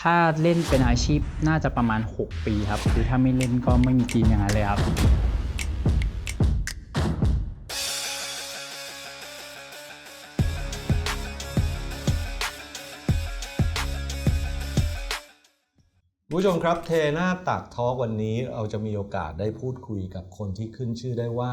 ถ้าเล่นเป็นอาชีพน่าจะประมาณ6 ปีครับคือถ้าไม่เล่นก็ไม่มีกินอย่างนั้นเลยครับผู้ชมครับเทหน้าตักทอล์กวันนี้เราจะมีโอกาสได้พูดคุยกับคนที่ขึ้นชื่อได้ว่า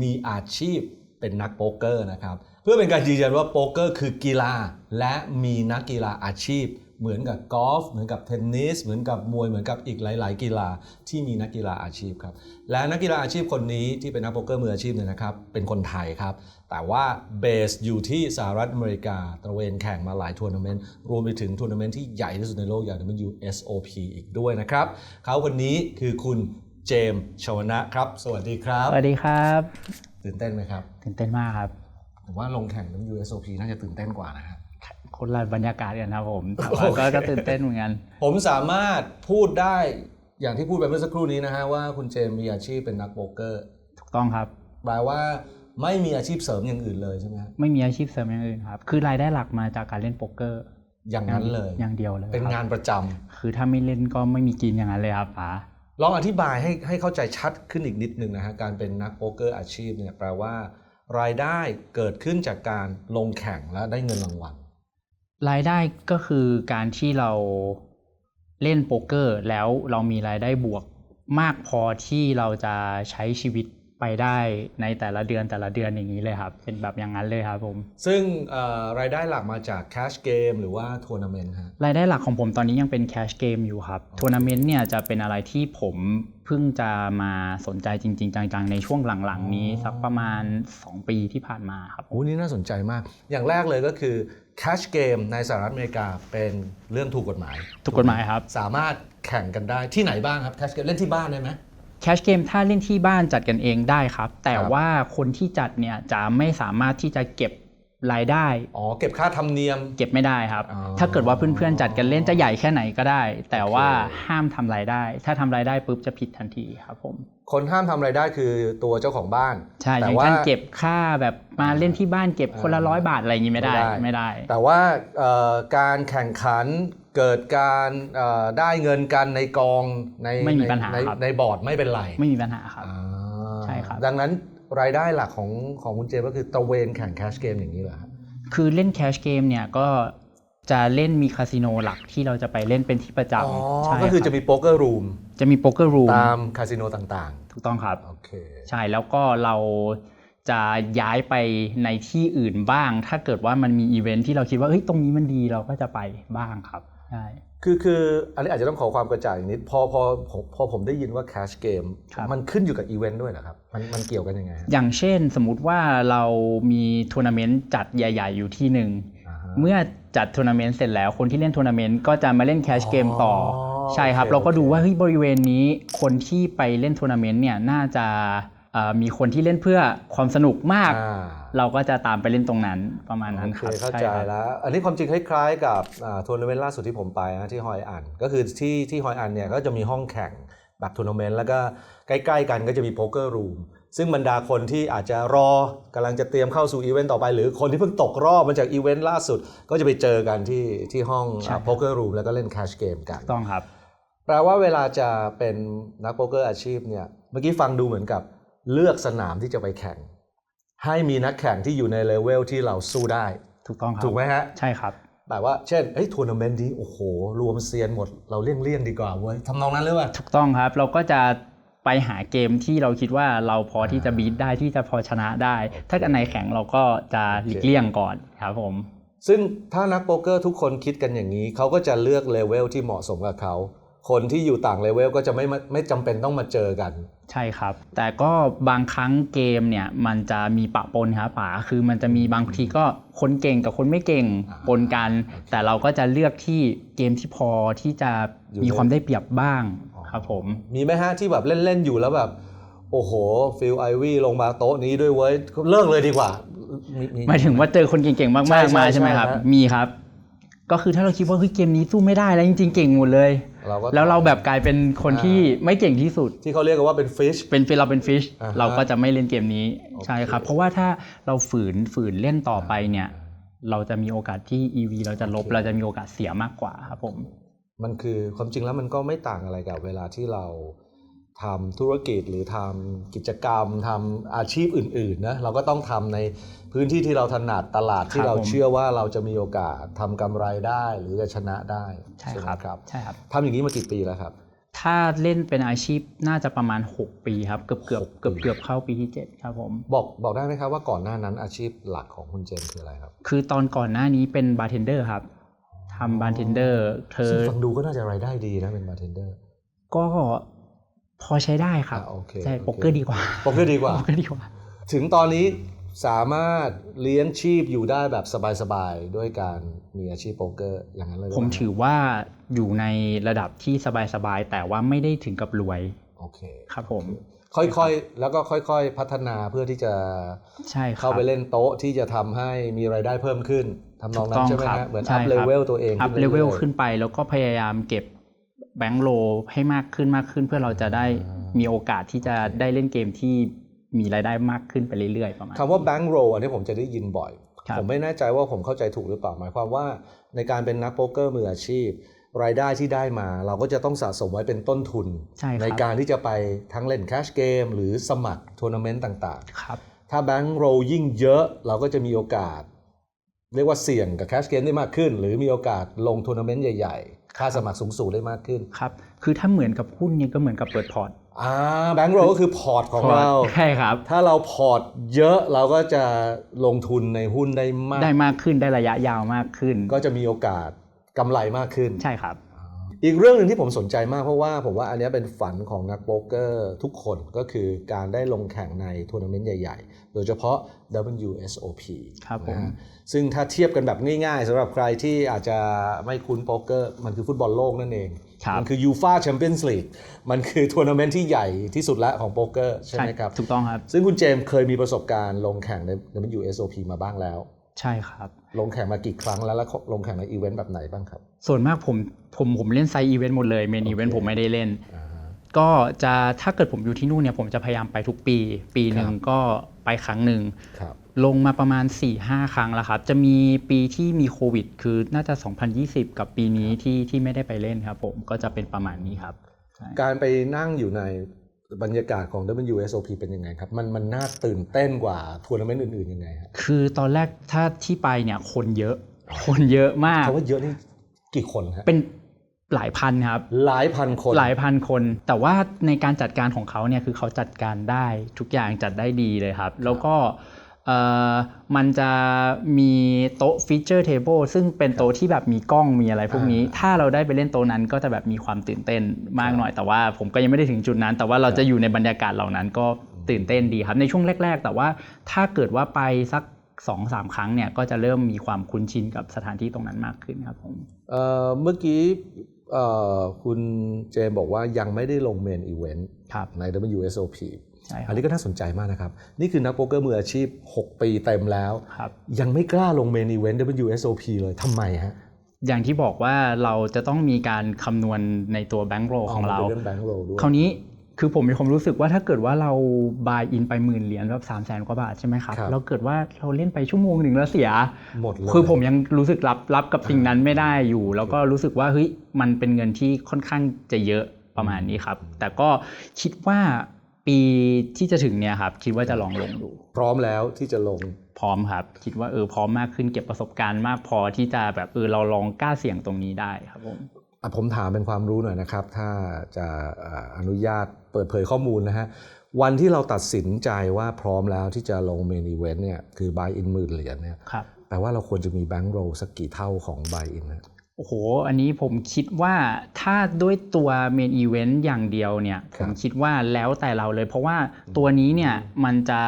มีอาชีพเป็นนักโป๊กเกอร์นะครับเพื่อเป็นการยืนยันว่าโป๊กเกอร์คือกีฬาและมีนักกีฬาอาชีพเหมือนกับกอล์ฟเหมือนกับเทนนิสเหมือนกับมวยเหมือนกับอีกหลายๆกีฬาที่มีนักกีฬาอาชีพครับและนักกีฬาอาชีพคนนี้ที่เป็นนักโป๊กเกอร์มืออาชีพเนี่ยนะครับเป็นคนไทยครับแต่ว่าเบสอยู่ที่สหรัฐอเมริกาตระเวนแข่งมาหลายทัวร์นาเมนต์รวมไปถึงทัวร์นาเมนต์ที่ใหญ่ที่สุดในโลกอย่าง WSOP อีกด้วยนะครับเขาคนนี้คือคุณเจมส์ชวนะครับสวัสดีครับสวัสดีครับตื่นเต้นไหมครับตื่นเต้นมากครับผมว่าลงแข่ง WSOP น่าจะตื่นเต้นกว่านะครับคนละบรรยากาศกันนะผมแต่ว่าก็ตื่นเต้นเหมือนกันผมสามารถพูดได้อย่างที่พูดไปเมื่อสักครู่นี้นะฮะว่าคุณเจมส์มีอาชีพเป็นนักโป๊กเกอร์ถูกต้องครับแปลว่าไม่มีอาชีพเสริมอย่างอื่นเลยใช่ไหมครับไม่มีอาชีพเสริมอย่างอื่นครับคือรายได้หลักมาจากการเล่นโป๊กเกอร์อย่างนั้นเลยอย่างเดียวเลยเป็นงานประจำคือถ้าไม่เล่นก็ไม่มีกินอย่างนั้นเลยครับป๋าลองอธิบายให้เข้าใจชัดขึ้นอีกนิดนึงนะฮะการเป็นนักโป๊กเกอร์อาชีพเนี่ยแปลว่ารายได้เกิดขึ้นจากการลงแข่งและได้เงินรางวัลรายได้ก็คือการที่เราเล่นโป๊กเกอร์แล้วเรามีรายได้บวกมากพอที่เราจะใช้ชีวิตไปได้ในแต่ละเดือนอย่างนี้เลยครับเป็นแบบอย่างนั้นเลยครับผมซึ่งรายได้หลักมาจากแคชเกมหรือว่าทัวร์นาเมนต์ฮะรายได้หลักของผมตอนนี้ยังเป็นแคชเกมอยู่ครับทัวร์นาเมนต์เนี่ยจะเป็นอะไรที่ผมเพิ่งจะมาสนใจจริงๆจังๆในช่วงหลังๆนี้สักประมาณ2 ปีที่ผ่านมาครับโอ้นี่น่าสนใจมากอย่างแรกเลยก็คือแคชเกมในสหรัฐอเมริกาเป็นเรื่องถูกกฎหมายครับสามารถแข่งกันได้ที่ไหนบ้างครับแคชเกมเล่นที่บ้านได้ไหมแคชเกมถ้าเล่นที่บ้านจัดกันเองได้ครับแต่ว่าคนที่จัดเนี่ยจะไม่สามารถที่จะเก็บรายได้เก็บค่าธรรมเนียมเก็บไม่ได้ครับถ้าเกิดว่าเพื่อนๆจัดกันเล่นจะใหญ่แค่ไหนก็ได้แต่ว่าห้ามทำรายได้ถ้าทำรายได้ปุ๊บจะผิดทันทีครับผมคนห้ามทำรายได้คือตัวเจ้าของบ้านใช่อย่างเช่นเก็บค่าแบบมาเล่นที่บ้านเก็บคนละ100 บาทอะไรอย่างงี้ไม่ได้แต่ว่าการแข่งขันเกิดการได้เงินกันในกองไม่มีปัญหาในบอร์ดไม่เป็นไรไม่มีปัญหาครับใช่ครับดังนั้นรายได้หลักของคุณเจมก็คือตระเวนแข่งแคชเกมอย่างนี้เหรอครับคือเล่นแคชเกมเนี่ยก็จะเล่นมีคาสิโนหลักที่เราจะไปเล่นเป็นที่ประจำใช่ก็คือจะมีโป๊กเกอร์รูมตามคาสิโนต่างๆถูกต้องครับโอเคใช่แล้วก็เราจะย้ายไปในที่อื่นบ้างถ้าเกิดว่ามันมีอีเวนท์ที่เราคิดว่าตรงนี้มันดีเราก็จะไปบ้างครับใช่คืออันนี้อาจจะต้องขอความกระจ่างนิดพอผมได้ยินว่าแคชเกมมันขึ้นอยู่กับอีเวนต์ด้วยเหรอครับมันเกี่ยวกันยังไงอย่างเช่นสมมุติว่าเรามีทัวร์นาเมนต์จัดใหญ่ๆอยู่ที่หนึ่งเมื่อจัดทัวร์นาเมนต์เสร็จแล้วคนที่เล่นทัวร์นาเมนต์ก็จะมาเล่นแคชเกมต่อใช่ครับเราก็ดูว่าบริเวณนี้คนที่ไปเล่นทัวร์นาเมนต์เนี่ยน่าจะมีคนที่เล่นเพื่อความสนุกมากเราก็จะตามไปเล่นตรงนั้นประมาณนั้นครับเข้าใจแล้วอันนี้ความจริงคล้ายๆกับทัวร์นาเมนต์ล่าสุดที่ผมไปนะที่ฮอยอันก็คือที่ฮอยอันเนี่ยก็จะมีห้องแข่งแบบทัวร์นาเมนต์แล้วก็ใกล้ๆกันก็จะมีโป๊กเกอร์รูมซึ่งบรรดาคนที่อาจจะรอกำลังจะเตรียมเข้าสู่อีเวนต์ต่อไปหรือคนที่เพิ่งตกรอบมาจากอีเวนต์ล่าสุดก็จะไปเจอกันที่ห้องโป๊กเกอร์รูมแล้วก็เล่นแคชเกมกันต้องครับแปลว่าเวลาจะเป็นนักโป๊กเกอร์อาชีพเนี่ยเมื่อกี้ฟังดูเหมือนกับเลือกสนามที่จะไปแข่งให้มีนักแข่งที่อยู่ในเลเวลที่เราสู้ได้ถูกต้องครับถูกไหมฮะใช่ครับแบบว่าเช่นทัวร์นาเมนต์นี้โอ้โหรวมเซียนหมดเราเลี่ยงดีกว่าเว้ยทำนองนั้นหรือเปล่าถูกต้องครับเราก็จะไปหาเกมที่เราคิดว่าเราพอที่จะบีทได้ที่จะพอชนะได้ถ้าอันไหนแข่งเราก็จะหลีกเลี่ยงก่อนครับผมซึ่งถ้านักโป๊กเกอร์ทุกคนคิดกันอย่างนี้เขาก็จะเลือกเลเวลที่เหมาะสมกับเขาคนที่อยู่ต่างเลเวลก็จะไม่จำเป็นต้องมาเจอกันใช่ครับแต่ก็บางครั้งเกมเนี่ยมันจะมีปะปนครับป๋าคือมันจะมีบางทีก็คนเก่งกับคนไม่เก่งปนกันแต่เราก็จะเลือกที่เกมที่พอที่จะมีความได้เปรียบบ้างครับผมมีไหมฮะที่แบบเล่นอยู่แล้วแบบโอ้โหฟิลไอวี่ลงมาโต๊ะนี้ด้วยเว้ยเลิกเลยดีกว่าหมายถึงว่าเจอคนเก่งๆมากๆมาใช่ไหมครับมีครับก็คือถ้าเราคิดว่าเกมนี้สู้ไม่ได้แล้วจริงๆเก่งหมดเลยแล้วเราแบบกลายเป็นคนที่ไม่เก่งที่สุดที่เขาเรียกกันว่าเป็นฟิชเราเป็นฟิชเราก็จะไม่เล่นเกมนี้ใช่ครับเพราะว่าถ้าเราฝืนเล่นต่อไปเนี่ยเราจะมีโอกาสที่ EV เราจะลบเราจะมีโอกาสเสียมากกว่าครับผม มันคือความจริงแล้วมันก็ไม่ต่างอะไรกับเวลาที่เราทำธุรกิจหรือทำกิจกรรมทำอาชีพอื่นๆนะเราก็ต้องทำในพื้นที่ที่เราถนัดตลาดที่เราเชื่อว่าเราจะมีโอกาสทำกำไรได้หรือจะชนะได้ ใช่ครับ ใช่ครับทำอย่างนี้มากี่ปีแล้วครับถ้าเล่นเป็นอาชีพน่าจะประมาณ6ปีครับเกือบเข้าปีที่7ครับผมบอกได้ไหมครับว่าก่อนหน้านั้นอาชีพหลักของคุณเจมคืออะไรครับคือตอนก่อนหน้านี้เป็นบาร์เทนเดอร์ครับทำบาร์เทนเดอร์ซึ่งฟังดูก็น่าจะรายได้ดีนะเป็นบาร์เทนเดอร์ก็พอใช้ได้ครับใช่โป๊กเกอร์ดีกว่าโป๊กเกอร์ดีกว่าถึงตอนนี้สามารถเลี้ยงชีพอยู่ได้แบบสบายๆด้วยการมีอาชีพโป๊กเกอร์อย่างนั้นเลยผมถือว่าอยู่ในระดับที่สบายๆแต่ว่าไม่ได้ถึงกับรวยโอเคครับผมค่อยๆแล้วก็ค่อยๆพัฒนาเพื่อที่จะเข้าไปเล่นโต๊ะที่จะทำให้มีรายได้เพิ่มขึ้นทำนองนั้นใช่ไหมฮะเหมือนอัพเลเวลตัวเองอัพเลเวลขึ้นไปแล้วก็พยายามเก็บแบงค์โลให้มากขึ้นเพื่อเราจะได้มีโอกาสที่จะได้เล่นเกมที่มีรายได้มากขึ้นไปเรื่อยๆประมาณคำว่าแบงค์โรอันนี้ผมจะได้ยินบ่อยผมไม่แน่ใจว่าผมเข้าใจถูกหรือเปล่าหมายความว่าในการเป็นนักโป๊กเกอร์มืออาชีพรายได้ที่ได้มาเราก็จะต้องสะสมไว้เป็นต้นทุน ในการที่จะไปทั้งเล่นแคชเกมหรือสมัครทัวร์นาเมนต์ต่างๆถ้าแบงค์โรยิ่งเยอะเราก็จะมีโอกาสเรียกว่าเสี่ยงกับแคชเกมได้มากขึ้นหรือมีโอกาสลงทัวร์นาเมนต์ใหญ่ๆค่าสมัครสูงๆได้มากขึ้นครับคือถ้าเหมือนกับหุ้นเนี่ยก็เหมือนกับเปิดพอร์ตแบงค์โรก็คือพอร์ตของเราใช่ครับถ้าเราพอร์ตเยอะเราก็จะลงทุนในหุ้นได้มากขึ้นได้ระยะยาวมากขึ้นก็จะมีโอกาสกำไรมากขึ้นใช่ครับอีกเรื่องหนึ่งที่ผมสนใจมากเพราะว่าผมว่าอันนี้เป็นฝันของนักโป๊กเกอร์ทุกคนก็คือการได้ลงแข่งในทัวร์นาเมนต์ใหญ่ๆโดยเฉพาะ WSOP ครับผมซึ่งถ้าเทียบกันแบบง่ายๆสำหรับใครที่อาจจะไม่คุ้นโป๊กเกอร์มันคือฟุตบอลโลกนั่นเองมันคือ UEFA Champions League มันคือทัวร์นาเมนต์ที่ใหญ่ที่สุดแล้วของโป๊กเกอร์ใช่ไหมครับถูกต้องครับซึ่งคุณเจมส์เคยมีประสบการณ์ลงแข่งใน WSOP มาบ้างแล้วใช่ครับลงแข่งมากี่ครั้งแล้วลงแข่งในอีเวนต์แบบไหนบ้างครับส่วนมากผมเล่นไซด์อีเวนต์หมดเลยเมนอีเวนต์ผมไม่ได้เล่นก็จะถ้าเกิดผมอยู่ที่นู่นเนี่ยผมจะพยายามไปทุกปีหนึ่งก็ไปครั้งหนึ่งลงมาประมาณ 4-5 ครั้งแล้วครับจะมีปีที่มีโควิดคือน่าจะ2020กับปีนี้ที่ไม่ได้ไปเล่นครับผมก็จะเป็นประมาณนี้ครับการไปนั่งอยู่ในบรรยากาศของ WSOP เป็นยังไงครับมันน่าตื่นเต้นกว่าทัวร์นาเมนต์อื่นๆยังไงครับคือตอนแรกถ้าที่ไปเนี่ยคนเยอะมากเขาว่าเยอะนี่กี่คนครับเป็นหลายพันครับหลายพันคนแต่ว่าในการจัดการของเขาเนี่ยคือเขาจัดการได้ทุกอย่างจัดได้ดีเลยครับแล้วก็มันจะมีโต๊ะฟีเจอร์เทเบิลซึ่งเป็นโต๊ะที่แบบมีกล้องมีอะไรพวกนี้ถ้าเราได้ไปเล่นโต๊ะนั้นก็จะแบบมีความตื่นเต้นมากหน่อยแต่ว่าผมก็ยังไม่ได้ถึงจุดนั้นแต่ว่าเราจะอยู่ในบรรยากาศเหล่านั้นก็ตื่นเต้นดีครับในช่วงแรกๆแต่ว่าถ้าเกิดว่าไปสัก 2-3 ครั้งเนี่ยก็จะเริ่มมีความคุ้นชินกับสถานที่ตรงนั้นมากขึ้นครับผมเมื่อกี้คุณเจมบอกว่ายังไม่ได้ลงเมนอีเวนต์ใน WSOP อันนี้ก็น่าสนใจมากนะครับนี่คือนักโป๊กเกอร์มืออาชีพ6ปีเต็มแล้วยังไม่กล้าลงเมนอีเวนต์ WSOP เลยทำไมฮะอย่างที่บอกว่าเราจะต้องมีการคำนวณในตัวแบงก์โรของเราคราวนี้คือผมมีความรู้สึกว่าถ้าเกิดว่าเราบายอินไป$10,000แบบ300,000 กว่าบาทใช่ไหมครับแล้วเกิดว่าเราเล่นไปชั่วโมงหนึ่งแล้วเสียหมดเลยคือผมยังรู้สึกรับกับสิ่งนั้นไม่ได้อยู่แล้วก็รู้สึกว่าเฮ้ยมันเป็นเงินที่ค่อนข้างจะเยอะประมาณนี้ครับแต่ก็คิดว่าปีที่จะถึงเนี่ยครับคิดว่าจะลองลงดูพร้อมแล้วที่จะลงพร้อมครับคิดว่าพร้อมมากขึ้นเก็บประสบการณ์มากพอที่จะแบบเราลองกล้าเสี่ยงตรงนี้ได้ครับผมถามเป็นความรู้หน่อยนะครับถ้าจะอนุญาตเปิดเผยข้อมูลนะฮะวันที่เราตัดสินใจว่าพร้อมแล้วที่จะลงเมนอีเวนต์เนี่ยคือ buy in $10,000เนี่ยแปลว่าเราควรจะมีแบงก์โรสักกี่เท่าของ buy in นะโอ้โหอันนี้ผมคิดว่าถ้าด้วยตัวเมนอีเวนต์อย่างเดียวเนี่ยผมคิดว่าแล้วแต่เราเลยเพราะว่าตัวนี้เนี่ยมันจะ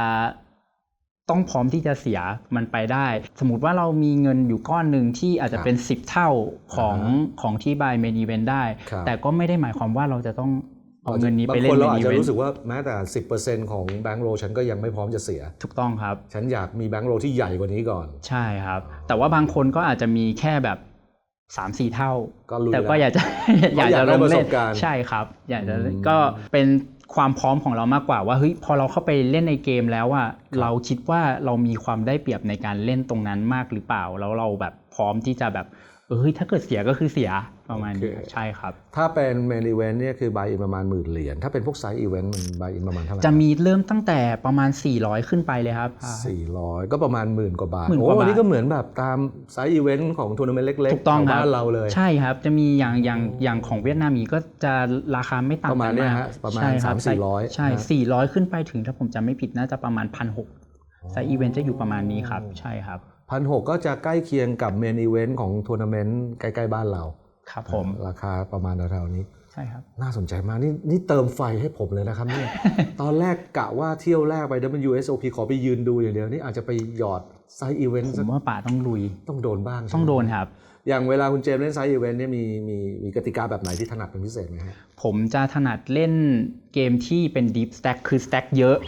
ต้องพร้อมที่จะเสียมันไปได้สมมุติว่าเรามีเงินอยู่ก้อนหนึ่งที่อาจจะเป็น10 เท่าของที่ buy main event ได้แต่ก็ไม่ได้หมายความว่าเราจะต้องเอาเงินนี้ไปเล่น main event บางคนเราอาจจะรู้สึกว่าแม้แต่ 10% ของแบงก์โรฉันก็ยังไม่พร้อมจะเสียถูกต้องครับฉันอยากมีแบงก์โรที่ใหญ่กว่านี้ก่อนใช่ครับแต่ว่าบางคนก็อาจจะมีแค่แบบ 3-4 เท่าแต่ก็อยากจะลงเล่นใช่ครับอยากจะก็เป็นความพร้อมของเรามากกว่าว่าเฮ้ยพอเราเข้าไปเล่นในเกมแล้วอ่ะเราคิดว่าเรามีความได้เปรียบในการเล่นตรงนั้นมากหรือเปล่าแล้วเราแบบพร้อมที่จะแบบ ถ้าเกิดเสียก็คือเสียประมาณนี้ใช่ครับถ้าเป็นเมนอีเวนต์เนี่ยคือบายอินประมาณ$10,000ถ้าเป็นพวกไซส์อีเวนต์มันบายอินประมาณเท่าไหร่จะมีเริ่มตั้งแต่ประมาณ400ขึ้นไปเลยครับ400ก็ประมาณ10,000 กว่าบาทโอ้วันนี้ก็เหมือนแบบตามไซส์อีเวนต์ของทัวร์นาเมนต์เล็กๆแถวบ้านเราเลยใช่ครับจะมีอย่างของเวียดนามก็จะราคาไม่ต่ำประมาณนี้ฮะประมาณ300-400ใช่400ขึ้นไปถึงถ้าผมจำไม่ผิดน่าจะประมาณ 1,600 ไซส์อีเวนต์จะอยู่ประมาณนี้ครับใช่ครับ1,600ก็จะใกล้เคียงกับเมนอีเวนต์ของทัวร์นาเมนต์ใกล้ๆบ้านเราครับผมราคาประมาณแถวๆนี้ใช่ครับน่าสนใจมากนี่เติมไฟให้ผมเลยนะครับเนี่ย ตอนแรกกะว่าเที่ยวแรกไป WSOP ขอไปยืนดูอย่างเดียวนี่อาจจะไปหยอดไซส์อีเวนต์ผมว่าป่าต้องลุยต้องโดนบ้างต้องโดนครับอย่างเวลาคุณเจมส์เล่นไซส์อีเวนต์เนี่ยมีกติกาแบบไหนที่ถนัดเป็นพิเศษไหมครับผมจะถนัดเล่นเกมที่เป็น Deep Stack คือ Stack เยอะ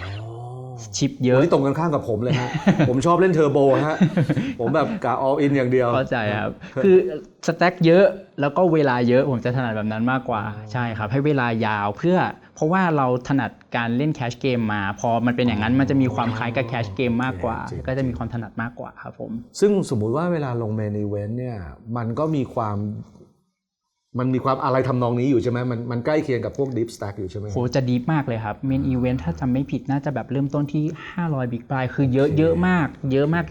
ชิปเยอะที่ตรงกันข้ามกับผมเลยฮะ ผมชอบเล่นเทอร์โบฮะ ผมแบบกะ all in อย่างเดียวเข้าใจครับคือสแต็กเยอะแล้วก็เวลาเยอะผมจะถนัดแบบนั้นมากกว่าใช่ครับให้เวลายาวเพราะว่าเราถนัดการเล่นแคชเกมมาพอมันเป็นอย่างนั้นมันจะมีความคล้ายกับแคชเกมมากกว่าก็จะมีความถนัดมากกว่าครับผมซึ่งสมมุติว่าเวลาลงเมนอีเวนต์เนี่ยมันก็มีความอะไรทำนองนี้อยู่ใช่ไหมมันใกล้เคียงกับพวก Deep Stack อยู่ใช่ไหมโหจะ Deep มากเลยครับเมนอีเวนต์ถ้าจำไม่ผิดน่าจะแบบเริ่มต้นที่500 Big Blind คือเยอะมาก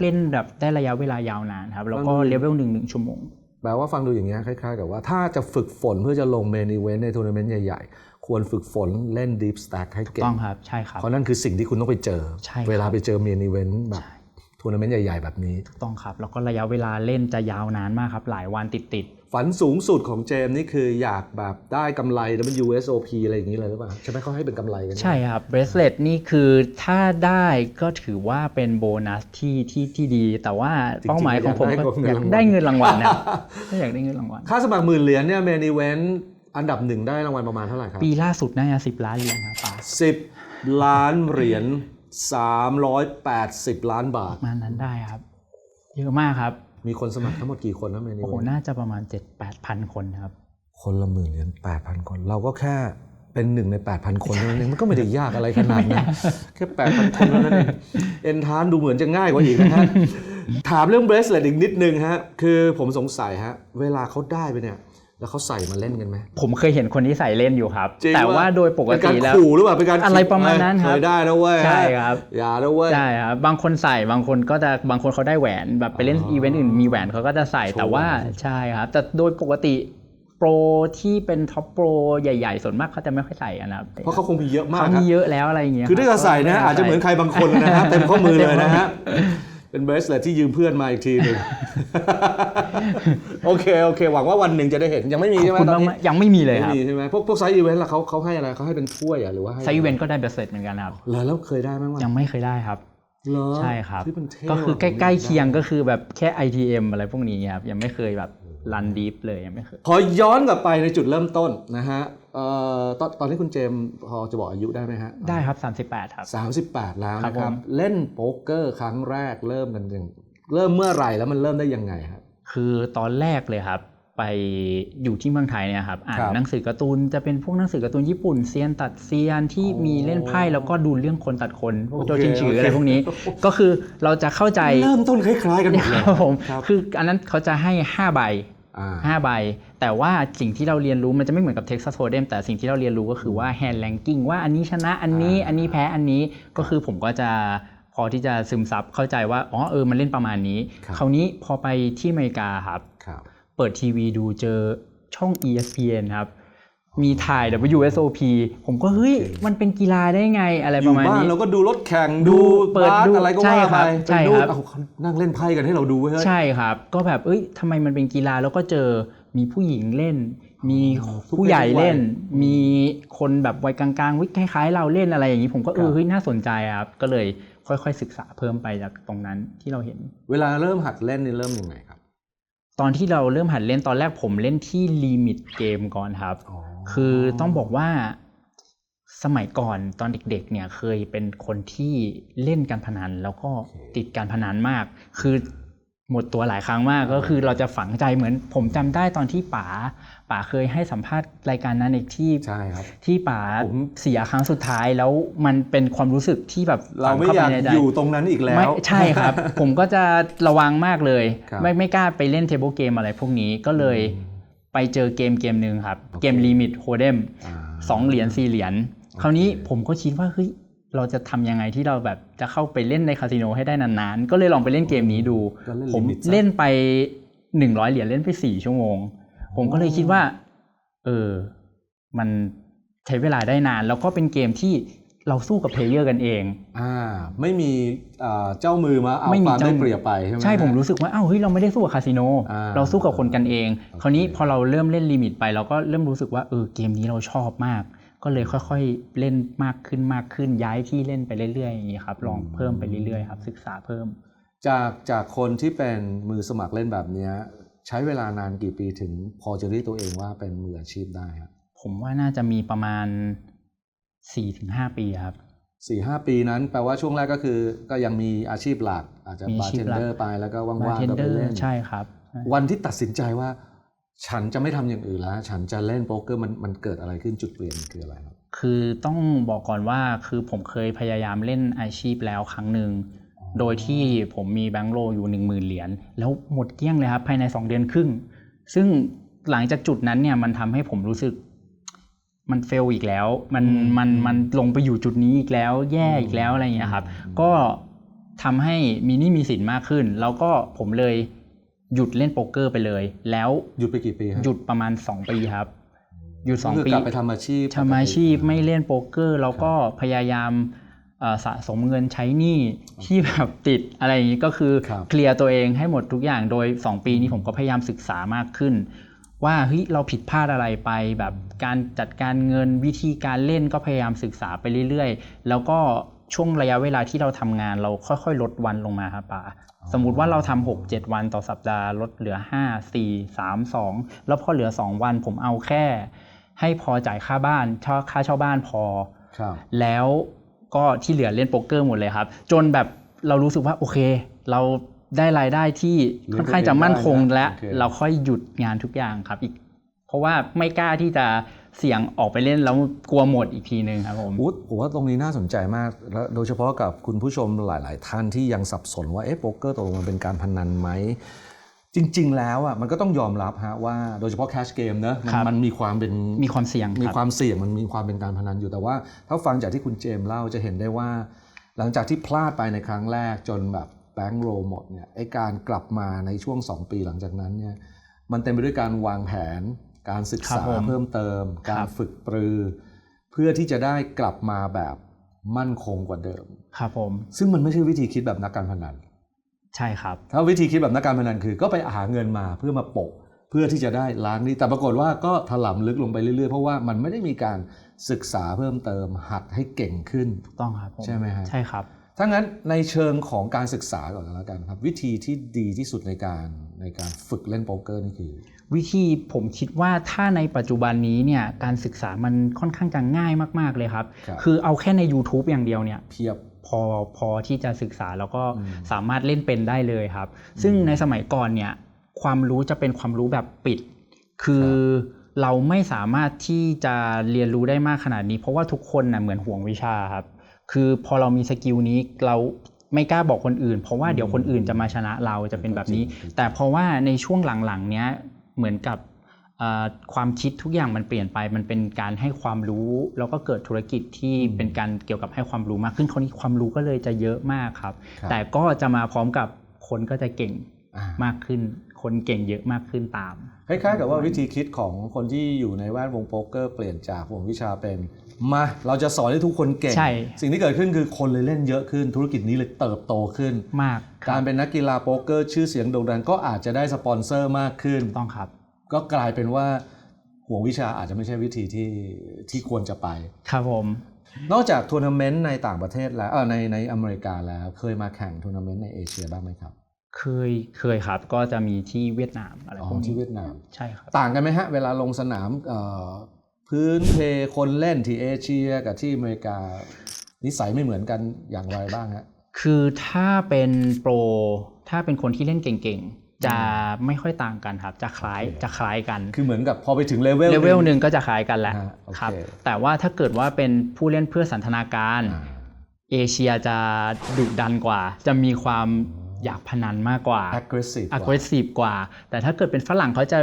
เล่นแบบได้ระยะเวลายาวนานครับแล้วก็เลเวล1ชั่วโมงแปลว่าฟังดูอย่างเงี้ยคล้ายๆกับว่าถ้าจะฝึกฝนเพื่อจะลงเมนอีเวนต์ในทัวร์นาเมนต์ใหญ่ๆควรฝึกฝนเล่น Deep Stack ให้เก่งต้องครับใช่ครับเพราะนั่นคือสิ่งที่คุณต้องไปเจอเวลาไปเจอเมนอีเวนต์แบบทัวร์นาเมนต์ใหญ่ๆแบบนี้ต้องครับแล้วก็ระยะเวลาเล่นจะยาวนานมากครับหลายวันติดฝันสูงสุดของเจมส์นี่คืออยากแบบได้กำไร WSOP อะไรอย่างนี้เลยหรือเปล่าใช่ไหมเขาให้เป็นกำไรกันใช่ครับ bracelet นี่คือถ้าได้ก็ถือว่าเป็นโบนัสที่ดีแต่ว่าเป้าหมายของผมก็อยากได้เงินรางวัลนะถ้าอยากได้เงินรางวัลค่าสมัคร$10,000เนี่ยเมนอีเวนต์อันดับ1ได้รางวัลประมาณเท่าไหร่ครับปีล่าสุดน่าจะ10 ล้านเหรียญครับป้า10 ล้านเหรียญ380 ล้านบาทประมาณนั้นได้ครับเยอะมากครับมีคนสมัครทั้งหมดกี่คนนะเมนูน่าจะประมาณ 7-8 พันคนครับคนละ$10,000 8,000 คนเราก็แค่เป็น1ใน 8,000 คนเท่านั้นเองมันก็ไม่ได้ยากอะไรขนาดนั้นแค่ 8,000 คนเท่านั้นเองเอนทานดูเหมือนจะง่ายกว่าอีกนะฮะถามเรื่อง bracelet อีกนิดนึงฮะคือผมสงสัยฮะเวลาเขาได้ไปเนี่ยแล้วเขาใส่มาเล่นกันไหมผมเคยเห็นคนที่ใส่เล่นอยู่ครับแต่ว่าโดยปกติแล้วเป็นการขู่หรือเปล่าเป็นการอะไรประมาณนั้นครับเคยได้นะเว้ยใช่ครับอย่านะเว้ยใช่ครับบางคนใส่บางคนเขาได้แหวนแบบไปเล่นอีเวนต์อื่นมีแหวนเขาก็จะใส่แต่ว่าใช่ครับแต่โดยปกติโปรที่เป็นท็อปโปรใหญ่ๆส่วนมากเขาจะไม่ค่อยใส่นะครับเพราะเขาคงมีเยอะมากเขามีเยอะแล้วอะไรอย่างเงี้ยคือถ้าจะใส่นะอาจจะเหมือนใครบางคนนะฮะเต็มข้อมือเลยนะฮะเป็นเบรสเลตที่ยืมเพื่อนมาอีกทีนึงโอเคหวังว่าวันหนึ่งจะได้เห็นยังไม่มีใช่ไหมตอนนี้ยังไม่มีเลยครับไม่มีใช่ไหมพวกไซส์อีเวนต์ล่ะเขาให้อะไรเขาให้เป็นถ้วยหรือว่าให้ไซส์อีเวนต์ก็ได้เบรสเลตเหมือนกันครับแล้วเคยได้ไหมยังไม่เคยได้ครับใช่ครับก็คือใกล้ๆเคียงก็คือแบบแค่ ITM อะไรพวกนี้ครับยังไม่เคยแบบรันดีฟเลยยังไม่เคยขอย้อนกลับไปในจุดเริ่มต้นนะฮะตอนนี้คุณเจมพอจะบอกอายุได้ไหมฮะได้ครับ38ครับ38แล้วนะครับเล่นโป๊กเกอร์ครั้งแรกเริ่มเมื่อไหร่แล้วมันเริ่มได้ยังไงครับคือตอนแรกเลยครับไปอยู่ที่เมืองไทยเนี่ยครับอ่านหนังสือการ์ตูนจะเป็นพวกหนังสือการ์ตูนญี่ปุ่นเซียนตัดเซียนที่มีเล่นไพ่แล้วก็ดูเรื่องคนตัดคนพวกโจจินชืออะไรพวกนี้ก็คือเราจะเข้าใจเริ่มต้นคล้ายๆกันหมดเลยครับผมคืออันนั้นเขาจะให้5 ใบ5 ใบแต่ว่าสิ่งที่เราเรียนรู้มันจะไม่เหมือนกับ Texas Hold'em แต่สิ่งที่เราเรียนรู้ก็คือว่า hand ranking ว่าอันนี้ชนะอันนี้แพ้อันนี้ก็คือผมก็จะพอที่จะซึมซับเข้าใจว่ามันเล่นประมาณนี้คราวนี้พอไปที่อเมริกาครับเปิดทีวีดูเจอช่อง ESPN ครับมีถ่าย WSOP ผมก็เฮ้ยมันเป็นกีฬาได้ไงอะไรประมาณนี้อยู่บ้านเราก็ดูรถแข่งดูบาสอะไรก็ว่าไปใช่ครับนั่งเล่นไพ่กันให้เราดูเว้ยใช่ครับก็แบบทำไมมันเป็นกีฬาแล้วก็เจอมีผู้หญิงเล่นมีผู้ใหญ่เล่นมีคนแบบวัยกลางๆวิคล้ายๆเราเล่นอะไรอย่างนี้ผมก็เฮ้ยน่าสนใจครับก็เลยค่อยๆศึกษาเพิ่มไปจากตรงนั้นที่เราเห็นเวลาเริ่มหัดเล่นนี่เริ่มยังไงครับตอนที่เราเริ่มหัดเล่นตอนแรกผมเล่นที่ลิมิตเกมก่อนครับคือต้องบอกว่าสมัยก่อนตอนเด็กๆเนี่ยเคยเป็นคนที่เล่นการพนันแล้วก็ติดการพนันมากคือ หมดตัวหลายครั้งมากก็คือเราจะฝังใจเหมือนผมจำได้ตอนที่ป๋าเคยให้สัมภาษณ์รายการนั้นอีกที่ใช่ครับที่ป๋าเสียครั้งสุดท้ายแล้วมันเป็นความรู้สึกที่แบบเราไม่อยากอยู่ตรงนั้นอีกแล้วใช่ครับ ผมก็จะระวังมากเลยไม่กล้าไปเล่นเทเบิลเกมอะไรพวกนี้ก็เลยไปเจอเกมนึงครับเกมลิมิตโฮเดม2 เหรียญ4 เหรียญคราวนี้ผมก็คิดว่าเฮ้ยเราจะทำยังไงที่เราแบบจะเข้าไปเล่นในคาสิโนให้ได้นานๆก็เลยลองไปเล่นเกมนี้ดูผมเล่นไป100 เหรียญเล่นไป4 ชั่วโมงผมก็เลยคิดว่ามันใช้เวลาได้นานแล้วก็เป็นเกมที่เราสู้กับเพลเยอร์กันเองไม่มีเจ้ามือมาเอาความได้เปรียบไปใช่ไหมใช่ผมรู้สึกว่าเฮ้ยเราไม่ได้สู้กับคาสิโนเราสู้กับคนกันเองคราวนี้พอเราเริ่มเล่นลิมิตไปเราก็เริ่มรู้สึกว่าเกมนี้เราชอบมากก็เลยค่อยๆเล่นมากขึ้นย้ายที่เล่นไปเรื่อยๆอย่างนี้ครับลองเพิ่มไปเรื่อยๆครับศึกษาเพิ่มจากคนที่เป็นมือสมัครเล่นแบบนี้ใช้เวลานานกี่ปีถึงพอจะเรียกตัวเองว่าเป็นมืออาชีพได้ครับผมว่าน่าจะมีประมาณ 4-5 ปีครับ 4-5 ปีนั้นแปลว่าช่วงแรกก็คือก็ยังมีอาชีพหลักอาจจะบาร์เทนเดอร์ไปแล้วก็ว่างๆก็ไปเล่นใช่ครับวันที่ตัดสินใจว่าฉันจะไม่ทำอย่างอื่นแล้วฉันจะเล่นโป๊กเกอร์มันเกิดอะไรขึ้นจุดเปลี่ยนคืออะไรครับคือต้องบอกก่อนว่าคือผมเคยพยายามเล่นอาชีพแล้วครั้งหนึ่งโดยที่ผมมีแบงก์โลอยู่ 10,000 เหรียญแล้วหมดเกลี้ยงเลยครับภายใน2 เดือนครึ่งซึ่งหลังจากจุดนั้นเนี่ยมันทำให้ผมรู้สึกมันเฟลอีกแล้วมันลงไปอยู่จุดนี้อีกแล้วแย่อีกแล้วอะไรอย่างเงี้ยครับก็ทำให้มีหนี้มีสินมากขึ้นแล้วก็ผมเลยหยุดเล่นโป๊กเกอร์ไปเลยแล้วหยุดไปกี่ปีครับหยุดประมาณ2 ปีครับหยุด2 ปีกลับไปทำอาชีพไม่เล่นโป๊กเกอร์แล้วก็พยายามสะสมเงินใช้หนี้ที่แบบติดอะไรอย่างนี้ก็คือเคลียร์ตัวเองให้หมดทุกอย่างโดย2 ปีนี้ผมก็พยายามศึกษามากขึ้นว่าเฮ้ยเราผิดพลาดอะไรไปแบบการจัดการเงินวิธีการเล่นก็พยายามศึกษาไปเรื่อยๆแล้วก็ช่วงระยะเวลาที่เราทำงานเราค่อยๆลดวันลงมาครับป๋าสมมุติว่าเราทำ6-7 วันต่อสัปดาห์ลดเหลือ5 4 3 2แล้วพอเหลือ2 วันผมเอาแค่ให้พอจ่ายค่าบ้านค่าเช่าบ้านพอแล้วก็ที่เหลือเล่นโป๊กเกอร์หมดเลยครับจนแบบเรารู้สึกว่าโอเคเราได้รายได้ที่ค่อนข้างจะมั่นคงและเราค่อยหยุดงานทุกอย่างครับอีกเพราะว่าไม่กล้าที่จะเสี่ยงออกไปเล่นแล้วกลัวหมดอีกทีนึงครับผมว่าตรงนี้น่าสนใจมากแล้วโดยเฉพาะกับคุณผู้ชมหลายๆท่านที่ยังสับสนว่าโป๊กเกอร์ตกลงมันเป็นการพนันไหมจริงๆแล้วอ่ะมันก็ต้องยอมรับฮะว่าโดยเฉพาะแคชเกมนะมันมีความเสี่ยงมันมีความเป็นการพนันอยู่แต่ว่าถ้าฟังจากที่คุณเจมส์เล่าจะเห็นได้ว่าหลังจากที่พลาดไปในครั้งแรกจนแบบแบงก์โรหมดเนี่ยการกลับมาในช่วง2 ปีหลังจากนั้นเนี่ยมันเต็มไปด้วยการวางแผนการศึกษาเพิ่มเติมการฝึกปรือเพื่อที่จะได้กลับมาแบบมั่นคงกว่าเดิมครับผมซึ่งมันไม่ใช่วิธีคิดแบบนักการพนันใช่ครับถ้าวิธีคิดแบบนักการพนันคือก็ไปหาเงินมาเพื่อมาโปะเพื่อที่จะได้ล้างนี้แต่ปรากฏว่าก็ถลำลึกลงไปเรื่อยๆเพราะว่ามันไม่ได้มีการศึกษาเพิ่มเติมหัดให้เก่งขึ้นถูกต้องครับใช่ไหมฮะใช่ครับถ้างั้นในเชิงของการศึกษาก่อนแล้วกันครับวิธีที่ดีที่สุดในการฝึกเล่นโป๊กเกอร์นี่คือวิธีผมคิดว่าถ้าในปัจจุบันนี้เนี่ยการศึกษามันค่อนข้างจะง่ายมากๆเลยครับคือเอาแค่ใน YouTube อย่างเดียวเนี่ยเพียบพอที่จะศึกษาแล้วก็สามารถเล่นเป็นได้เลยครับซึ่งในสมัยก่อนเนี่ยความรู้จะเป็นความรู้แบบปิดคือเราไม่สามารถที่จะเรียนรู้ได้มากขนาดนี้เพราะว่าทุกคนน่ะเหมือนห่วงวิชาครับคือพอเรามีสกิลนี้เราไม่กล้าบอกคนอื่นเพราะว่าเดี๋ยวคนอื่นจะมาชนะเราจะเป็นแบบนี้แต่เพราะว่าในช่วงหลังๆเนี้ยเหมือนกับความคิดทุกอย่างมันเปลี่ยนไปมันเป็นการให้ความรู้แล้วก็เกิดธุรกิจที่เป็นการเกี่ยวกับให้ความรู้มากขึ้นคราวนี้ความรู้ก็เลยจะเยอะมากครับแต่ก็จะมาพร้อมกับคนก็จะเก่งมากขึ้นคนเก่งเยอะมากขึ้นตามคล้ายๆกับว่าวิธีคิดของคนที่อยู่ในแวดวงโป๊กเกอร์เปลี่ยนจากวงวิชาเป็นมาเราจะสอนให้ทุกคนเก่งสิ่งที่เกิดขึ้นคือคนเลยเล่นเยอะขึ้นธุรกิจนี้เลยเติบโตขึ้นมากการเป็นนักกีฬาโป๊กเกอร์ชื่อเสียงโด่งดังก็อาจจะได้สปอนเซอร์มากขึ้นต้องครับก็กลายเป็นว่าห่วงวิชาอาจจะไม่ใช่วิธีที่ควรจะไปครับผมนอกจากทัวร์นาเมนต์ในต่างประเทศแล้วในอเมริกาแล้วเคยมาแข่งทัวร์นาเมนต์ในเอเชียบ้างไหมครับเคยครับก็จะมีที่เวียดนามอะไรพวกนี้ที่เวียดนามใช่ครับต่างกันไหมฮะเวลาลงสนามพื้นเพคนเล่นที่เอเชียกับที่อเมริกานิสัยไม่เหมือนกันอย่างไรบ้างฮะคือถ้าเป็นโปร ถ้าเป็นคนที่เล่นเก่งๆจะไม่ค่อยต่างกันครับจะคล้ายกัน คือเหมือนกับพอไปถึงเลเวล หนึ่งก็จะคล้ายกันแหละ โอเค ครับแต่ว่าถ้าเกิดว่าเป็นผู้เล่นเพื่อสันทนาการเอเชียจะดุดันกว่าจะมีความอยากพนันมากกว่า aggressive กว่าแต่ถ้าเกิดเป็นฝรั่งเขาจะ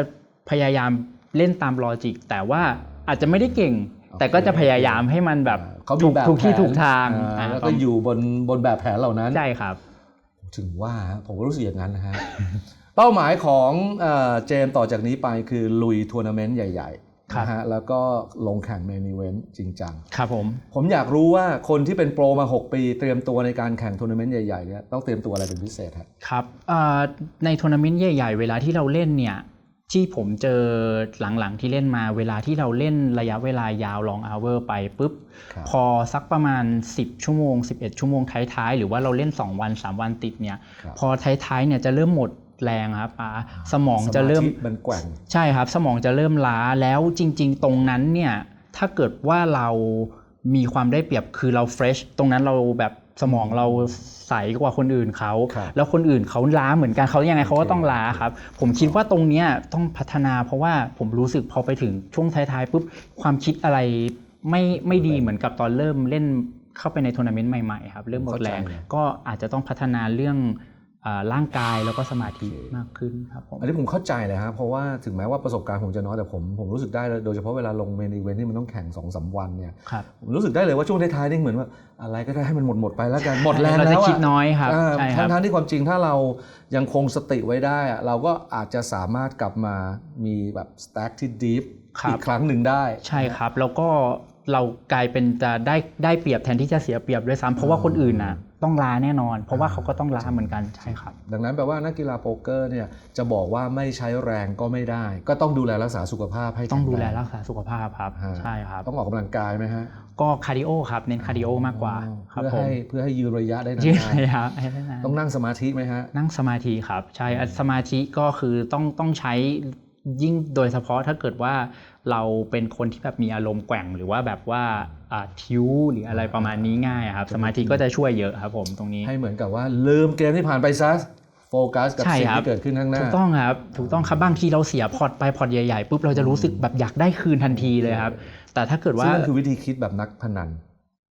พยายามเล่นตามลอจิกแต่ว่าอาจจะไม่ได้เก่งแต่ก็จะพยายามให้มันแบบถูกที่ถูกทางแล้วก็อยู่บนแบบแผนเหล่านั้นใช่ครับถึงว่าผมก็รู้สึกอย่างนั้นนะฮะ เป้าหมายของเจมส์ต่อจากนี้ไปคือลุยทัวร์นาเมนต์ใหญ่ๆนะฮะแล้วก็ลงแข่งเมนอีเวนต์จริงจังครับผมอยากรู้ว่าคนที่เป็นโปรมา6ปีเตรียมตัวในการแข่งทัวร์นาเมนต์ใหญ่ๆเนี่ยต้องเตรียมตัวอะไรเป็นพิเศษครับในทัวร์นาเมนต์ใหญ่ๆเวลาที่เราเล่นเนี่ยที่ผมเจอหลังๆที่เล่นมาเวลาที่เราเล่นระยะเวลายาวลองเอาเวอร์ไปปุ๊บพอสักประมาณ10ชั่วโมง11ชั่วโมงท้ายๆหรือว่าเราเล่น2วัน3วันติดเนี่ยพอท้ายๆเนี่ยจะเริ่มหมดแรงครับสมองจะเริ่มมันแกว่งใช่ครับสมองจะเริ่มล้าแล้วจริงๆตรงนั้นเนี่ยถ้าเกิดว่าเรามีความได้เปรียบคือเราเฟรชตรงนั้นเราแบบสมองเราใสกว่าคนอื่นเขาแล้วคนอื่นเขาล้าเหมือนกันเขายังไงเขาก็ต้องล้าครับผมคิดว่าตรงนี้ต้องพัฒนาเพราะว่าผมรู้สึกพอไปถึงช่วงท้ายๆปุ๊บความคิดอะไรไม่ดีเหมือนกับตอนเริ่มเล่นเข้าไปในทัวร์นาเมนต์ใหม่ๆครับเริ่มหมดแรงก็อาจจะต้องพัฒนาเรื่องร่างกายแล้วก็สมาธิมากขึ้นครับผมอันนี้ผมเข้าใจเลยครับเพราะว่าถึงแม้ว่าประสบการณ์ผมจะน้อยแต่ผมรู้สึกได้โดยเฉพาะเวลาลงเมนอีเวนต์ที่มันต้องแข่ง 2-3 วันเนี่ยผมรู้สึกได้เลยว่าช่วงท้ายๆนี่เหมือนว่าอะไรก็ได้ให้มันหมดไปแล้วกันหมดแรงแล้วเราจะคิดน้อยครับทั้งที่ความจริงถ้าเรายังคงสติไว้ได้เราก็อาจจะสามารถกลับมามีแบบสแต็กที่ดีฟอีกครั้งหนึ่งได้ใช่ครับแล้วก็เรากลายเป็นจะได้เปรียบแทนที่จะเสียเปรียบด้วยซ้ำเพราะว่าคนอื่นน่ะต้องล้าแน่นอนเพราะว่าเขาก็ต้องล้าเหมือนกันใช่ครับดังนั้นแปลว่านักกีฬาโป๊กเกอร์เนี่ยจะบอกว่าไม่ใช้แรงก็ไม่ได้ก็ต้องดูแลรักษาสุขภาพให้ต้องดูแลรักษาสุขภาพครับใช่ครับต้องออกกำลังกายไหมฮะก็คาร์ดิโอครับเน้นคาร์ดิโอมากกว่าเพื่อให้ยืนระยะได้นานๆต้องนั่งสมาธิไหมฮะนั่งสมาธิครับใช่สมาธิก็คือต้องใช้ยิ่งโดยเฉพาะถ้าเกิดว่าเราเป็นคนที่แบบมีอารมณ์แกว่งหรือว่าแบบว่าทิ้วหรืออะไรประมาณนี้ง่ายครับสมาธิก็จะช่วยเยอะครับผมตรงนี้ให้เหมือนกับว่าลืมเกมที่ผ่านไปซะโฟกัสกับสิ่งที่เกิดขึ้นข้างหน้าถูกต้องครับถูกต้องครับบางทีเราเสียพอร์ตไปพอร์ตใหญ่ๆปุ๊บเราจะรู้สึกแบบอยากได้คืนทันทีเลยครับแต่ถ้าเกิดว่านั่นคือวิธีคิดแบบนักพนัน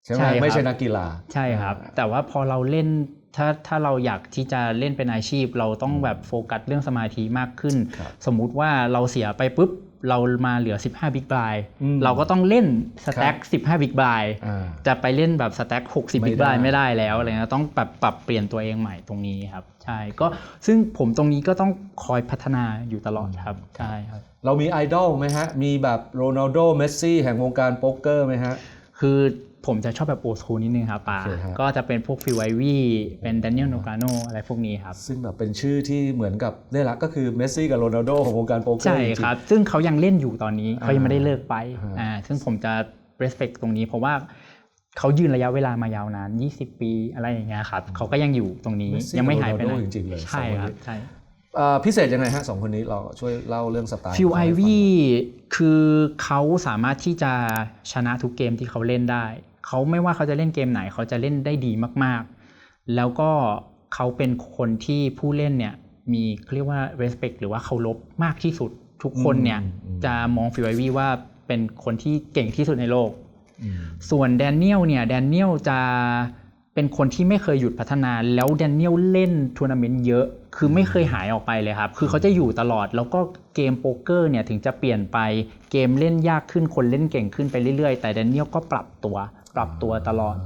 ใช่ไหมไม่ใช่นักกีฬาใช่ครับแต่ว่าพอเราเล่นถ้าเราอยากที่จะเล่นเป็นอาชีพเราต้องแบบโฟกัสเรื่องสมาธิมากขึ้นสมมุติว่าเราเสียไปปุ๊บเรามาเหลือ15บิ๊กไบล์เราก็ต้องเล่นสแต็ก15บิ๊กไบล์จะไปเล่นแบบสแต็ก60บิ๊กไบล์ไม่ได้แล้วอะไรเงี้ยต้องปรับเปลี่ยนตัวเองใหม่ตรงนี้ครับใช่ก็ซึ่งผมตรงนี้ก็ต้องคอยพัฒนาอยู่ตลอดครับใช่ครับเรามีไอดอลไหมฮะมีแบบโรนัลโดเมสซี่แห่งวงการโป๊กเกอร์ไหมฮะคือผมจะชอบแบบโอสคูลนิดนึงครับก็จะเป็นพวกฟิลไววี่เป็นแดเนียลโนกาโนอะไรพวกนี้ครับซึ่งแบบเป็นชื่อที่เหมือนกับได้ละก็คือเมสซี่กับโรนัลโดของวงการโป๊กเกอร์ใช่ครับซึ่งเขายังเล่นอยู่ตอนนี้เขายังไม่ได้เลิกไปซึ่งผมจะ respect ตรงนี้เพราะว่าเขายืนระยะเวลามายาวนาน20ปีอะไรอย่างเงี้ยครับเขาก็ยังอยู่ตรงนี้ยังไม่หายไปไหนจริงๆเลยใช่ครับใช่พิเศษยังไงฮะ2คนนี้เราช่วยเล่าเรื่องสไตล์ฟิลไอวี่คือเขาสามารถที่จะชนะทุกเกมที่เขาเล่นได้เขาไม่ว่าเขาจะเล่นเกมไหนเขาจะเล่นได้ดีมากๆแล้วก็เขาเป็นคนที่ผู้เล่นเนี่ยมีเรียกว่า respect หรือว่าเคารพมากที่สุดทุกคนเนี่ยจะมองฟิลไอวี่ว่าเป็นคนที่เก่งที่สุดในโลกส่วนแดเนียลเนี่ยแดเนียลจะเป็นคนที่ไม่เคยหยุดพัฒนาแล้วแดเนียลเล่นทัวร์นาเมนต์เยอะคือไม่เคยหายออกไปเลยครับคือเขาจะอยู่ตลอดแล้วก็เกมโป๊กเกอร์เนี่ยถึงจะเปลี่ยนไปเกมเล่นยากขึ้นคนเล่นเก่งขึ้นไปเรื่อยๆแต่แดเนียลก็ปรับตัวตลอด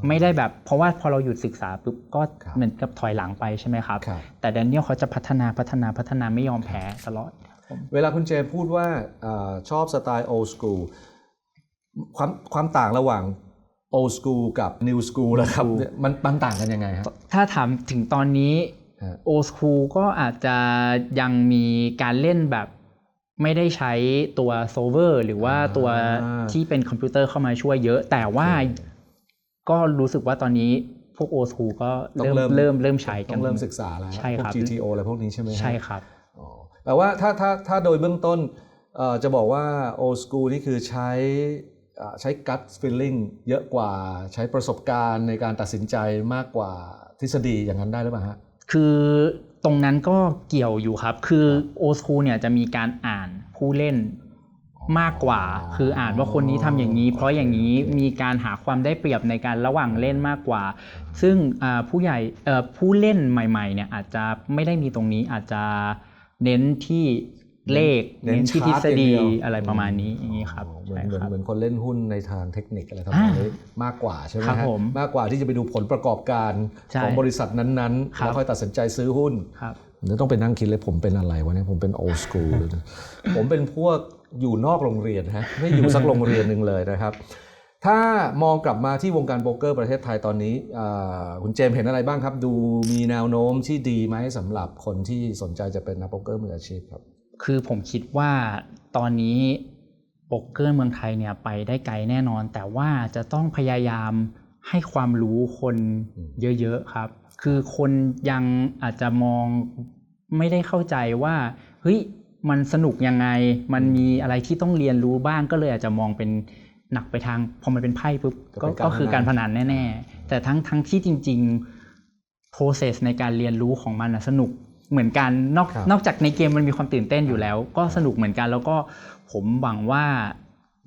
ไม่ได้แบบเพราะว่าพอเราหยุดศึกษาปุ๊บก็เหมือนกับถอยหลังไปใช่ไหมครับแต่แดเนียลเขาจะพัฒนาไม่ยอมแพ้ตลอดเวลาคุณเจมพูดว่าชอบสไตล์ old school ความต่างระหว่าง old school กับ new school นะครับมันต่างกันยังไงครับถ้าถามถึงตอนนี้ old school ก็อาจจะยังมีการเล่นแบบไม่ได้ใช้ตัวโซเวอร์หรือว่าตัวที่เป็นคอมพิวเตอร์เข้ามาช่วยเยอะแต่ว่าก็รู้สึกว่าตอนนี้พวก old school ก็เริ่มใช้กันต้องเริ่มศึกษาแล้วพวก GTO อะไรพวกนี้ใช่ไหมใช่ครับแต่ว่าถ้าโดยเบื้องต้นจะบอกว่า old school นี่คือใช้ gut feeling เยอะกว่าใช้ประสบการณ์ในการตัดสินใจมากกว่าทฤษฎีอย่างนั้นได้หรือเปล่าฮะ คือตรงนั้นก็เกี่ยวอยู่ครับคือโอสคูลเนี่ยจะมีการอ่านผู้เล่นมากกว่าคืออ่านว่าคนนี้ทำอย่างนี้เพราะอย่างนี้มีการหาความได้เปรียบในการระหว่างเล่นมากกว่าซึ่งผู้เล่นใหม่ๆเนี่ยอาจจะไม่ได้มีตรงนี้อาจจะเน้นที่เลขเน้นที่ทฤษฎีอะไรประมาณนี้อย่างนี้ครับเหมือนคนเล่นหุ้นในทางเทคนิคอะไรทำนองนี้มากกว่าใช่ไหมครับมากกว่าที่จะไปดูผลประกอบการของบริษัทนั้นๆแล้วค่อยตัดสินใจซื้อหุ้นเนี่ยต้องไปนั่งคิดเลยผมเป็นอะไรวะเนี่ยผมเป็น old school เลยผมเป็นพวกอยู่นอกโรงเรียนฮะไม่อยู่สักโรงเรียนนึงเลยนะครับถ้ามองกลับมาที่วงการโป๊กเกอร์ประเทศไทยตอนนี้คุณเจมส์เห็นอะไรบ้างครับดูมีแนวโน้มที่ดีไหมสำหรับคนที่สนใจจะเป็นนักโป๊กเกอร์มืออาชีพครับคือผมคิดว่าตอนนี้โป๊กเกอร์เมืองไทยเนี่ยไปได้ไกลแน่นอนแต่ว่าจะต้องพยายามให้ความรู้คนเยอะๆครับคือคนยังอาจจะมองไม่ได้เข้าใจว่าเฮ้ยมันสนุกยังไงมันมีอะไรที่ต้องเรียนรู้บ้างก็เลยอาจจะมองเป็นหนักไปทางพอมันเป็นไพ่ปุ๊บก็คือการพนันแน่ๆแต่ทั้งที่จริงๆ process ในการเรียนรู้ของมันสนุกเหมือนกันนอกจากในเกมมันมีความตื่นเต้นอยู่แล้วก็สนุกเหมือนกันแล้วก็ผมหวังว่า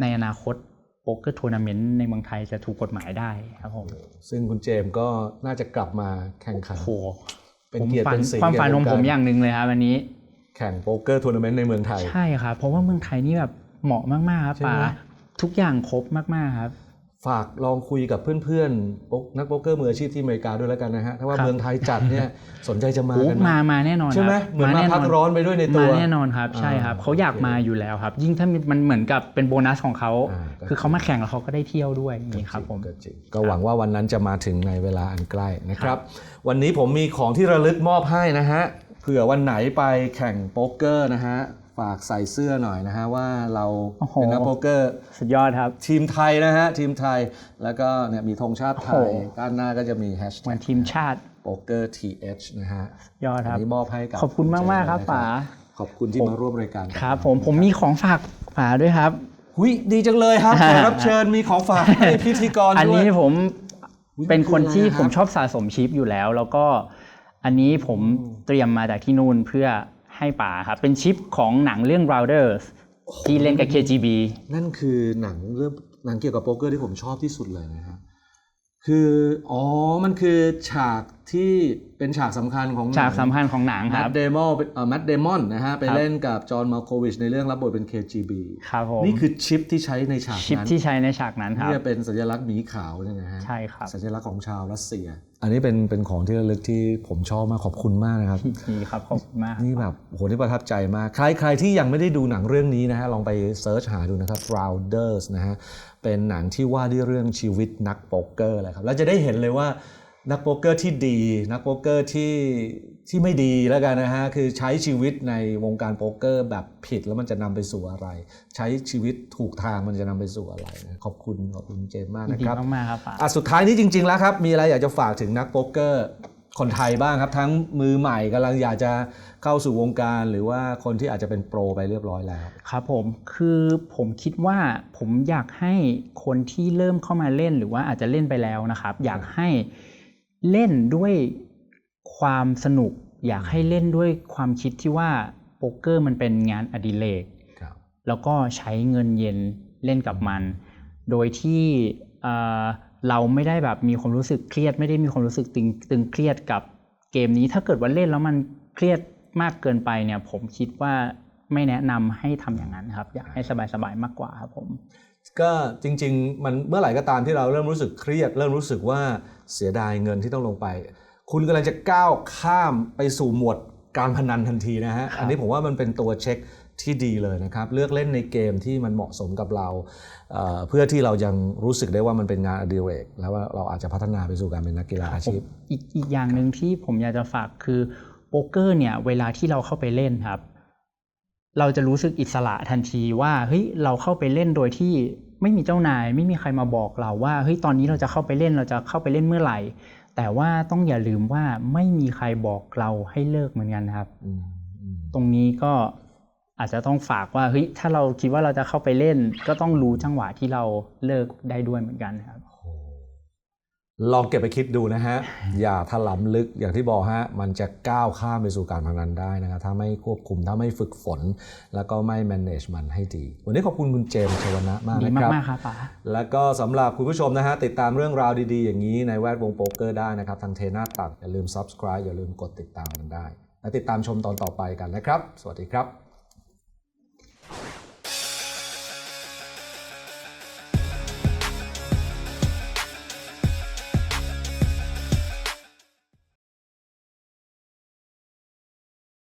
ในอนาคตโป๊กเกอร์ทัวร์นาเมนต์ในเมืองไทยจะถูกกฎหมายได้ครับผมซึ่งคุณเจมส์ก็น่าจะกลับมาแข่งขันเป็นเกียรติเป็นสีความฝันของผมอย่างหนึ่งเลยครับวันนี้แข่งโป๊กเกอร์ทัวร์นาเมนต์ในเมืองไทยใช่ครับเพราะว่าเมืองไทยนี่แบบเหมาะมากๆครับป๋าทุกอย่างครบมากๆครับฝากลองคุยกับเพื่อนๆนักโป๊กเกอร์มืออาชีพที่อเมริกาด้วยแล้วกันนะฮะถ้าว่าเมืองไทยจัดเนี่ยสนใจจะมากันมาแน่นอนใช่ไหมเหมือนมาพักร้อนไปด้วยในตัวมาแน่นอนครับใช่ครับเขาอยากมาอยู่แล้วครับยิ่งถ้ามันเหมือนกับเป็นโบนัสของเขาคือเขามาแข่งแล้วเขาก็ได้เที่ยวด้วยนี่ครับผมก็หวังว่าวันนั้นจะมาถึงในเวลาอันใกล้นะครับวันนี้ผมมีของที่ระลึกมอบให้นะฮะเผื่อวันไหนไปแข่งโป๊กเกอร์นะฮะฝากใส่เสื้อหน่อยนะฮะว่าเราเป็นนักโป๊กเกอร์สุดยอดครับทีมไทยนะฮะทีมไทยแล้วก็เนี่ยมีธงชาติไทยด้านหน้าก็จะมีแฮชแท็กทีมชาติโป๊กเกอร์ TH นะฮะยอดครับนี้มอบให้กับขอบคุณมากๆครับป๋าขอบคุณที่มาร่วมรายการครับผมมีของฝากป๋าด้วยครับหุยดีจังเลยครับแขกรับเชิญมีของฝากให้พิธีกรด้วยอันนี้ผมเป็นคนที่ผมชอบสะสมชิปอยู่แล้วแล้วก็อันนี้ผมเตรียมมาจากที่นู่นเพื่อให้ป๋าครับเป็นชิปของหนังเรื่อง Rounders ที่เล่นกับ KGB นั่นคือหนังเกี่ยวกับโป๊กเกอร์ที่ผมชอบที่สุดเลยนะฮะคือมันคือฉากที่เป็นฉากสำคัญของฉากสำคัญของหนังครับแมทเดมอนนะฮะไปเล่นกับจอห์น มัลโควิชในเรื่องรับบทเป็น KGB ครับผมนี่คือชิปที่ใช้ในฉากนั้นชิปที่ใช้ในฉากนั้นครับนี่เป็นสัญลักษณ์หมีขาวใช่ไหมฮะใช่ครับสัญลักษณ์ของชาวรัสเซียอันนี้เป็นของที่ระลึกที่ผมชอบมากขอบคุณมากนะครับนี่ครับขอบคุณมากนี่แบบโหนี่ประทับใจมากใครที่ยังไม่ได้ดูหนังเรื่องนี้นะฮะลองไปเซิร์ชหาดูนะครับ Rounders นะฮะเป็นหนังที่ว่าด้วยเรื่องชีวิตนักโป๊กเกอร์เลยครับแล้วจะได้เห็นเลยว่านักโป๊กเกอร์ที่ดีนักโป๊กเกอร์ที่ไม่ดีแล้วกันนะฮะคือใช้ชีวิตในวงการโป๊กเกอร์แบบผิดแล้วมันจะนำไปสู่อะไรใช้ชีวิตถูกทางมันจะนำไปสู่อะไรนะขอบคุณเจมส์มากนะครับดีมากๆครับสุดท้ายนี้จริงๆแล้วครับมีอะไรอยากจะฝากถึงนักโป๊กเกอร์คนไทยบ้างครับทั้งมือใหม่กำลังอยากจะเข้าสู่วงการหรือว่าคนที่อาจจะเป็นโปรไปเรียบร้อยแล้วครับผมคือผมคิดว่าผมอยากให้คนที่เริ่มเข้ามาเล่นหรือว่าอาจจะเล่นไปแล้วนะครับอยากให้เล่นด้วยความสนุกอยากให้เล่นด้วยความคิดที่ว่าโป๊กเกอร์มันเป็นงานอดิเรกแล้วก็ใช้เงินเย็นเล่นกับมันโดยที่เราไม่ได้แบบมีความรู้สึกเครียดไม่ได้มีความรู้สึกตึงเครียดกับเกมนี้ถ้าเกิดว่าเล่นแล้วมันเครียดมากเกินไปเนี่ยผมคิดว่าไม่แนะนำให้ทำอย่างนั้นครับอยากให้สบายๆมากกว่าครับผมก็จริงๆมันเมื่อไหร่ก็ตามที่เราเริ่มรู้สึกเครียดเริ่มรู้สึกว่าเสียดายเงินที่ต้องลงไปคุณกำลังจะก้าวข้ามไปสู่หมวดการพนันทันทีนะฮะอันนี้ผมว่ามันเป็นตัวเช็คที่ดีเลยนะครับเลือกเล่นในเกมที่มันเหมาะสมกับเราเพื่อที่เรายังรู้สึกได้ว่ามันเป็นงานอดิเรกแล้วว่าเราอาจจะพัฒนาไปสู่การเป็นนักกีฬาอาชีพอีกอย่างนึงที่ผมอยากจะฝากคือโป๊กเกอร์เนี่ยเวลาที่เราเข้าไปเล่นครับเราจะรู้สึกอิสระทันทีว่าเฮ้ยเราเข้าไปเล่นโดยที่ไม่มีเจ้านายไม่มีใครมาบอกเราว่าเฮ้ยตอนนี้เราจะเข้าไปเล่นเมื่อไหร่แต่ว่าต้องอย่าลืมว่าไม่มีใครบอกเราให้เลิกเหมือนกันครับตรงนี้ก็อาจจะต้องฝากว่าเฮ้ยถ้าเราคิดว่าเราจะเข้าไปเล่นก็ต้องรู้จังหวะที่เราเลิกได้ด้วยเหมือนกันครับ ลองเก็บไปคิดดูนะฮะ อย่าถลำลึกอย่างที่บอกฮะมันจะก้าวข้ามไปสู่การพนันได้นะครับถ้าไม่ควบคุมถ้าไม่ฝึกฝน แล้วก็ไม่ manage มันให้ดี วันนี้ขอบคุณคุณเจมส์ชวนะมากนะครับ ดีมากๆครับป๋า แล้วก็สำหรับคุณผู้ชมนะฮะติดตามเรื่องราวดีๆอย่างนี้ในแวดวงโป๊กเกอร์ได้นะครับทางเทน่าตักอย่าลืม subscribe อย่าลืมกดติดตามกันได้และติดตามชมตอนต่อไปกันนะครับสวัสดีครับ